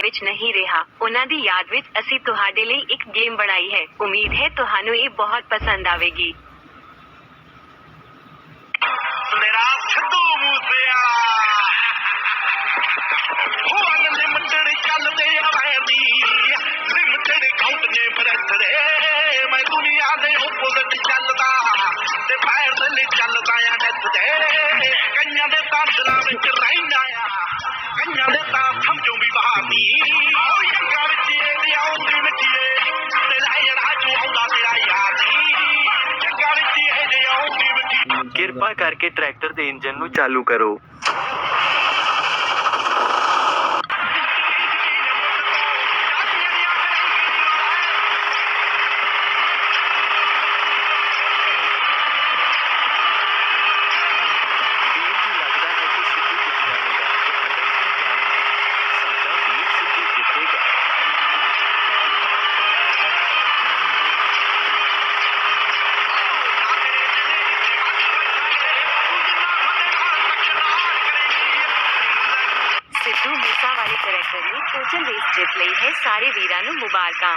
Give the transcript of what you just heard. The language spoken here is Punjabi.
ਵਿੱਚ ਨਹੀਂ ਰਿਹਾ। ਉਹਨਾਂ ਦੀ ਯਾਦ ਵਿੱਚ ਅਸੀਂ ਤੁਹਾਡੇ ਲਈ ਇੱਕ ਗੇਮ ਬਣਾਈ ਹੈ। ਉਮੀਦ ਹੈ ਤੁਹਾਨੂੰ ਇਹ ਬਹੁਤ ਪਸੰਦ ਆਵੇਗੀ। ਮੇਰਾ ਸਿੱਧੂ ਮੂਸੇਵਾਲਾ ਹੋ ਅਨਲਿਮਟਿਡ ਚੱਲਦੇ ਆ ਵੈਲੀ ਲਿਮਟਿਡ ਕਾਊਂਟ ਨੇ ਬਰਥਰੇ ਮੈਂ ਦੁਨੀਆ ਦੇ ਓਪੋਜ਼ਿਟ ਚੱਲਦਾ ਤੇ ਫਾਇਰ ਦੇ ਲਈ ਚੱਲਦਾ ਆ ਨੱਥ ਦੇ ਕਈਆਂ ਦੇ ਤਾਂ ਦਿਲਾਂ ਵਿੱਚ ਰਹਿੰਦਾ ਆ ਕਈਆਂ ਦੇ ਤਾਂ ਸਮਝੋ ਵੀ ਬਹਾਨੀ ਆਓ ਯੰਗਾ ਵਿੱਚ ਇਹਦੇ ਆਉਂਦੀ ਮਿੱਟੀਏ ਤੇ ਲਾਇ ਰਾਜੂ ਆਉਂਦਾ ਤੇਰਾ ਯਾਰ ਨਹੀਂ ਜੱਗਾ ਵਿੱਚ ਇਹਦੇ ਆਉਂਦੀ ਮਿੱਟੀ। ਕਿਰਪਾ ਕਰਕੇ ਟਰੈਕਟਰ ਦੇ ਇੰਜਨ ਨੂੰ ਚਾਲੂ ਕਰੋ। ਸਿੱਧੂ ਮੂਸੇਵਾਲੇ ਕਰੈਕਟਰ ਨੇ ਟੋਟਲ ਰੇਸ ਜਿੱਤ ਲਈ ਹੈ। ਸਾਰੇ ਵੀਰਾਂ ਨੂੰ ਮੁਬਾਰਕਾਂ।